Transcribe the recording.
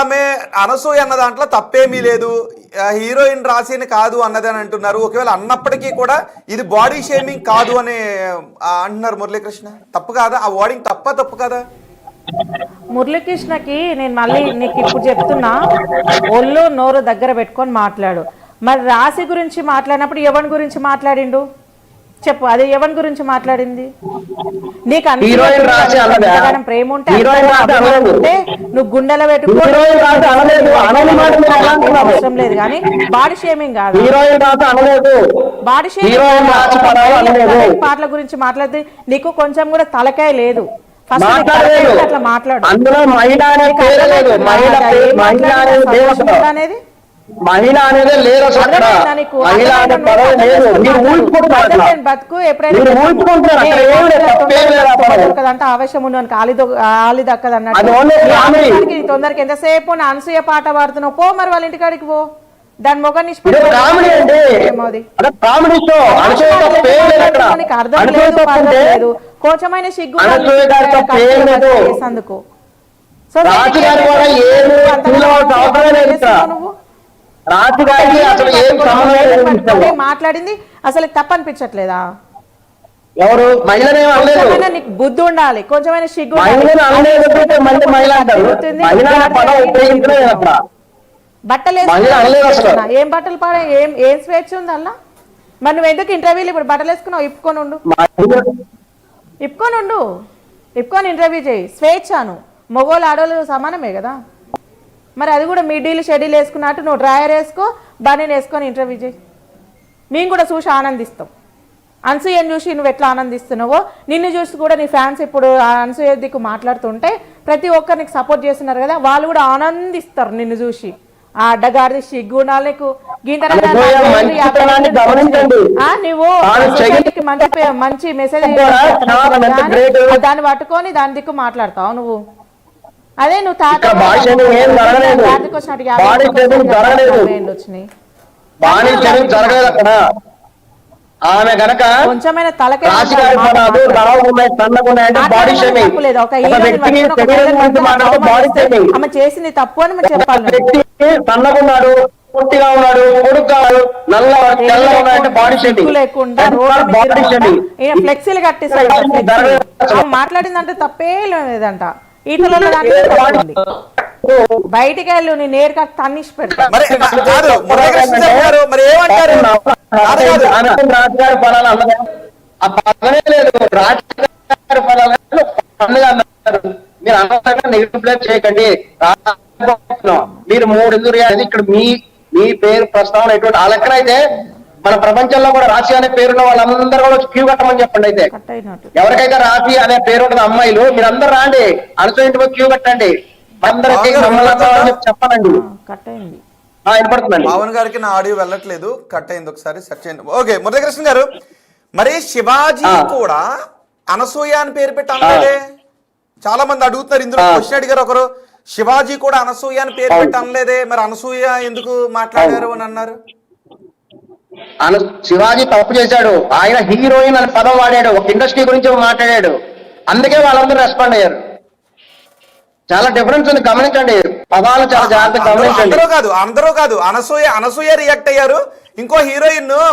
ఆమె అనసూయ అన్న దాంట్లో తప్పేమీ లేదు, హీరోయిన్ రాసిని కాదు అన్నది అని అంటున్నారు. ఒకవేళ అన్నప్పటికీ కూడా ఇది బాడీ షేమింగ్ కాదు అని అంటున్నారు మురళీకృష్ణ. తప్పు కాదా ఆ వర్డింగ్? తప్పు కదా? మురళీకృష్ణకి నేను మళ్ళీ నీకు ఇప్పుడు చెప్తున్నా, ఒళ్ళు నోరు దగ్గర పెట్టుకొని మాట్లాడు. మరి రాశి గురించి మాట్లాడినప్పుడు ఎవరి గురించి మాట్లాడిండు చెప్పు, అది ఎవరి గురించి మాట్లాడింది? నీకు ప్రేమ ఉంటే నువ్వు గుండెలో పెట్టుకోవడం అవసరం లేదు, కానీ బాడీ షేమింగ్ కాదు. బాడీ షేమింగ్ పాటల గురించి మాట్లాడితే నీకు కొంచెం కూడా తలకాయ లేదు. అట్లా మాట్లాడు అనేది బతుకు. ఎప్పుడైనా ఆవేశం ఉన్నవానికి ఆలి దక్కదు అన్నట్టు తొందరకి ఎంతసేపు అనసూయ పాట పాడుతున్నావు, పో మరి వాళ్ళ ఇంటికాడికి పో. దాని మొగ అర్థం లేదు, కొంచెమైన సిగ్గు చేసేందుకు మాట్లాడింది అసలు తప్పనిపించట్లేదా? ఎవరు నీకు బుద్ధి ఉండాలి, కొంచెమైన సిగ్గు. బట్టలు ఏం బట్టలు పాడే ఏం స్వేచ్ఛ ఉంది అలా? మరి నువ్వు ఎందుకు ఇంటర్వ్యూలు ఇప్పుడు బట్టలు వేసుకున్నావు? ఇప్పుకొని ఇంటర్వ్యూ చేయి. స్వేచ్ఛను మగవాళ్ళు ఆడవాళ్ళు సమానమే కదా. మరి అది కూడా మిడ్డీలు షెడ్యూల్ వేసుకున్నట్టు నువ్వు డ్రాయర్ వేసుకో, బనీని వేసుకొని ఇంటర్వ్యూ చేయి. మేము కూడా చూసి ఆనందిస్తాం. అనసూయని చూసి నువ్వు ఎట్లా ఆనందిస్తున్నావో నిన్ను చూసి కూడా నీ ఫ్యాన్స్ ఇప్పుడు అనసూయ దిక్కు మాట్లాడుతుంటే ప్రతి ఒక్కరు నీకు సపోర్ట్ చేస్తున్నారు కదా, వాళ్ళు కూడా ఆనందిస్తారు నిన్ను చూసి. ఆ అడ్డగారిది సిగ్గుండాలి నీకు. నువ్వు మంచి మెసేజ్ దాన్ని పట్టుకొని దాని దిక్కు మాట్లాడతావు నువ్వు. అదే నువ్వు కొంచెమైన ఆమె చేసింది తప్పు అని మనం చెప్పాలి. లేకుండా ఫ్లెక్సీలు కట్టిస్తాడు. మాట్లాడిందంటే తప్పే లేదంట. ఈటలలో బయటికి వెళ్ళు, నీ నేరుగా తన్నిష్ పెడతా. చేయకండి. మీరు 3 ఎందుకు ఇక్కడ మీ పేరు ప్రస్తావన ఎటువంటి ఆ లెక్కన అయితే మన ప్రపంచంలో కూడా రాశి అనే పేరున్న వాళ్ళందరూ కూడా క్యూ కట్టమని చెప్పండి. అయితే ఎవరికైతే రాశి అనే పేరు ఉంటుంది అమ్మాయిలు, మీరు అందరు రాండి, అనసూయ ఇంటి క్యూ కట్టండి. అందరికి చెప్పాలండి. పవన్ గారికి నా ఆడియో వెళ్ళట్లేదు, కట్ అయింది, ఒకసారి సెర్చ్ చేయండి. ఓకే మురళీకృష్ణ గారు, మరి శివాజీ కూడా అనసూయ అని పేరు పెట్టి అనలేదే? చాలా మంది అడుగుతున్నారు. ఇందులో క్వశ్చన్ అడిగారు ఒకరు, శివాజీ కూడా అనసూయ అని పేరు పెట్టి అనలేదే, మరి అనసూయ ఎందుకు మాట్లాడారు అని అన్నారు. శివాజీ తప్పు చేశాడు, ఆయన హీరోయిన్ అని పదం వాడాడు, ఒక ఇండస్ట్రీ గురించి మాట్లాడాడు, అందుకే వాళ్ళందరూ రెస్పాండ్ అయ్యారు. చాలా డిఫరెన్స్ ఉంది, గమనించండి పదాలు చాలా జాగ్రత్తగా గమనించండి. అందరూ కాదు అనసూయ రియాక్ట్ అయ్యారు. ఇంకో హీరోయిన్